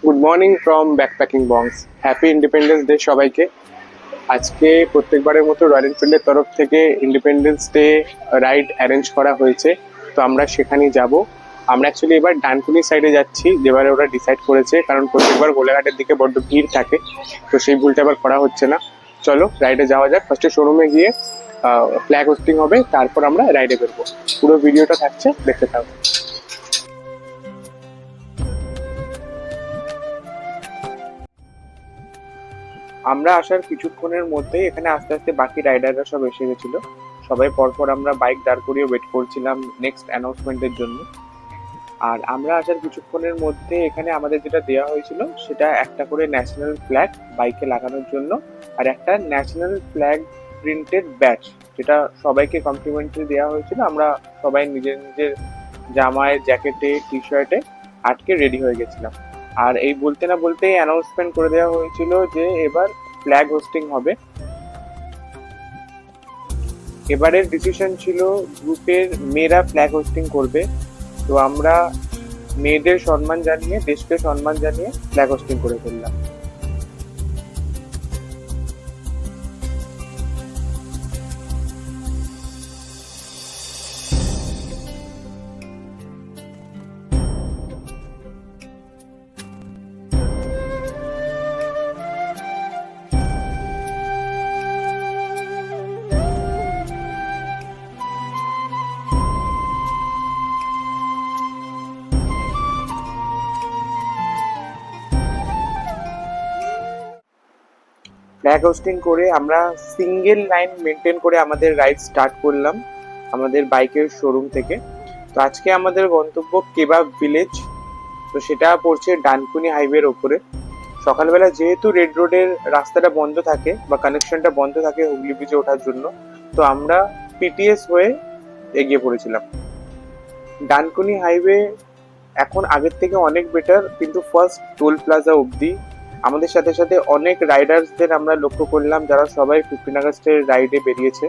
Good morning from backpacking Bongs. Happy independence day সবাইকে। আজকে প্রত্যেকবারের মতো রয়্যাল এনফিল্ডের তরফ থেকে ইন্ডিপেন্ডেন্স ডে রাইড অ্যারেঞ্জ করা হয়েছে, তো আমরা সেখানেই যাব। আমরা অ্যাকচুয়ালি এবার ডানকুনি সাইডে যাচ্ছি, যেবারে ওরা ডিসাইড করেছে, কারণ প্রত্যেকবার গোলাঘাটের দিকে বড্ড ভিড় থাকে, তো সেই ভুলটা এবার করা হচ্ছে না। চলো রাইডে যাওয়া যাক। ফার্স্টে শোরুমে গিয়ে ফ্ল্যাগ হোস্টিং হবে, তারপর আমরা রাইডে বেরবো। পুরো ভিডিওটা থাকছে, দেখতে থাকো। আমরা আসার কিছুক্ষণের মধ্যেই এখানে আস্তে আস্তে বাকি রাইডাররা সব এসে গেছিল। সবাই পরপর আমরা বাইক দাঁড় করিয়ে ওয়েট করছিলাম নেক্সট অ্যানাউন্সমেন্টের জন্য। আর আমরা আসার কিছুক্ষণের মধ্যে এখানে আমাদের যেটা দেওয়া হয়েছিল সেটা একটা করে ন্যাশনাল ফ্ল্যাগ বাইকে লাগানোর জন্য, আর একটা ন্যাশনাল ফ্ল্যাগ প্রিন্টেড ব্যাচ, যেটা সবাইকে কমপ্লিমেন্টারি দেওয়া হয়েছিল। আমরা সবাই নিজের নিজের জামায়, জ্যাকেটে, টি শার্টে আটকে রেডি হয়ে গেছিলাম। আর এই বলতে না বলতেই অ্যানাউন্সমেন্ট করে দেওয়া হয়েছিল যে এবার ফ্ল্যাগ হোস্টিং হবে। এবারের ডিসিশন ছিল গ্রুপের মেয়েরা ফ্ল্যাগ হোস্টিং করবে, তো আমরা মেয়েদের সম্মান জানিয়ে, দেশকে সম্মান জানিয়ে ফ্ল্যাগ হোস্টিং করে ফেললাম। ফ্ল্যাগ হোস্টিং করে আমরা সিঙ্গেল লাইন মেনটেন করে আমাদের রাইড স্টার্ট করলাম আমাদের বাইকের শোরুম থেকে। তো আজকে আমাদের গন্তব্য কেবাব ভিলেজ, তো সেটা পড়ছে ডানকুনি হাইওয়ের ওপরে। সকালবেলা যেহেতু রেড রোডের রাস্তাটা বন্ধ থাকে বা কানেকশনটা বন্ধ থাকে হুগলি ব্রিজে ওঠার জন্য, তো আমরা পিটিএস হয়ে এগিয়ে পড়েছিলাম। ডানকুনি হাইওয়ে এখন আগের থেকে অনেক বেটার, কিন্তু ফার্স্ট টোল প্লাজা অবধি আমাদের সাথে সাথে অনেক রাইডার্সদের আমরা লক্ষ্য করলাম, যারা সবাই 15 আগস্টের রাইডে বেরিয়েছে।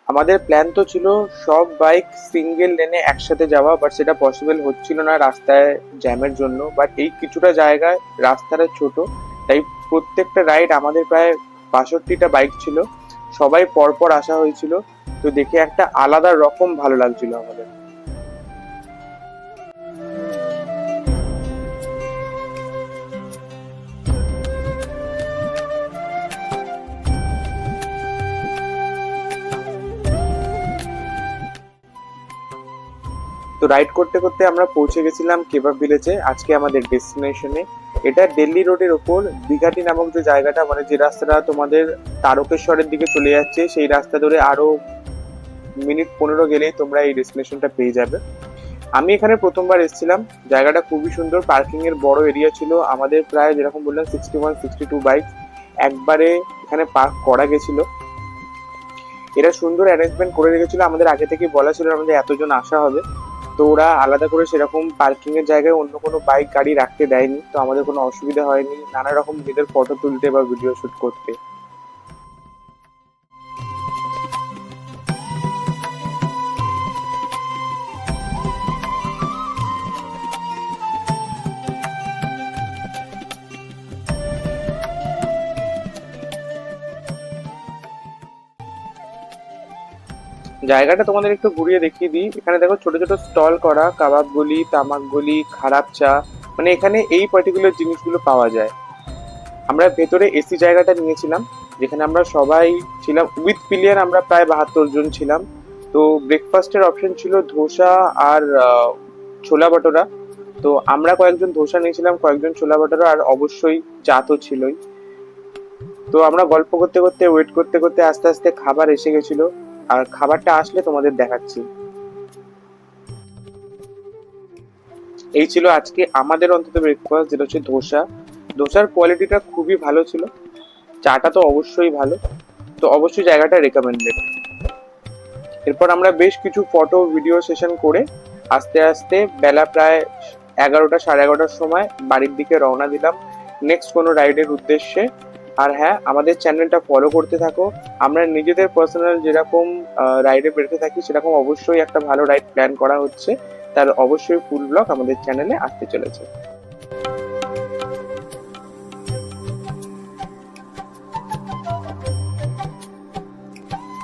আমাদের প্ল্যান তো ছিল সব বাইক সিঙ্গেল লেনে একসাথে যাওয়া, বাট সেটা পসিবল হচ্ছিল না রাস্তায় জ্যামের জন্য। বাট এই কিছুটা জায়গায় রাস্তাটা ছোট, তাই প্রত্যেকটা রাইড আমাদের প্রায় 62টা বাইক ছিল, সবাই পরপর আসা হয়েছিল। তো দেখে একটা আলাদা রকম ভালো লাগছিল আমাদের। তো রাইড করতে করতে আমরা পৌঁছে গেছিলাম কেবাব ভিলেজে, আজকে আমাদের ডেস্টিনেশনে। এটা দিল্লি রোডের ওপর দিঘাটি নামক যে জায়গাটা, মানে যে রাস্তাটা তোমাদের তারকেশ্বরের দিকে চলে যাচ্ছে, সেই রাস্তা ধরে আরো মিনিট 15 গেলেই তোমরা এই ডেস্টিনেশনটা পেয়ে যাবে। আমি এখানে প্রথমবার এসেছিলাম, জায়গাটা খুবই সুন্দর, পার্কিং এর বড় এরিয়া ছিল। আমাদের প্রায় যেরকম বললাম 61-62 বাইক একবারে এখানে পার্ক করা গেছিল। এরা সুন্দর অ্যারেঞ্জমেন্ট করে রেখেছিল, আমাদের আগে থেকে বলা ছিল আমাদের এতজন আসা হবে, তো ওরা আলাদা করে সেরকম পার্কিং এর জায়গায় অন্য কোনো বাইক গাড়ি রাখতে দেয়নি, তো আমাদের কোনো অসুবিধা হয়নি নানা রকম নিজেদের ফটো তুলতে বা ভিডিও শুট করতে। জায়গাটা তোমাদের একটু ঘুরিয়ে দেখিয়ে দিই। এখানে দেখো ছোট ছোট স্টল করা, কাবাব গলি, তামাক গলি, খারাপ চা, মানে এখানে এই পার্টিকুলার জিনিসগুলো পাওয়া যায়। আমরা ভেতরে এসি জায়গাটা নিয়েছিলাম, যেখানে আমরা সবাই ছিলাম উইথ পিলিয়ন, আমরা প্রায় 72 জন ছিলাম। তো ব্রেকফাস্টের অপশন ছিল ধোসা আর ছোলা ভাটোরা। তো আমরা কয়েকজন ধোসা নিয়েছিলাম, কয়েকজন ছোলা ভাটোরা, আর অবশ্যই চা তো ছিলই। তো আমরা গল্প করতে করতে, ওয়েট করতে করতে আস্তে আস্তে খাবার এসে গেছিল, আর খাবারটা আসলে তোমাদের দেখাচ্ছি। এই ছিল আজকে আমাদের অন্তত ব্রেকফাস্ট, যেটা হচ্ছে ধোসা। ধোসার কোয়ালিটিটা খুবই ভালো ছিল, চাটা তো অবশ্যই ভালো, তো অবশ্যই জায়গাটা রেকমেন্ডেড। এরপর আমরা বেশ কিছু ফটো ভিডিও সেশন করে আস্তে আস্তে বেলা প্রায় 11টা 11:30টার সময় বাড়ির দিকে রওনা দিলাম নেক্সট কোনো রাইডের উদ্দেশ্যে। আর হ্যাঁ, আমাদের চ্যানেলটা ফলো করতে থাকো। আমরা নিজেদের পার্সোনাল যেরকম রাইডে বেরোতে থাকি সেরকম অবশ্যই একটা ভালো রাইড প্ল্যান করা হচ্ছে, তার অবশ্যই ফুল ব্লগ আমাদের চ্যানেলে আসতে চলেছে।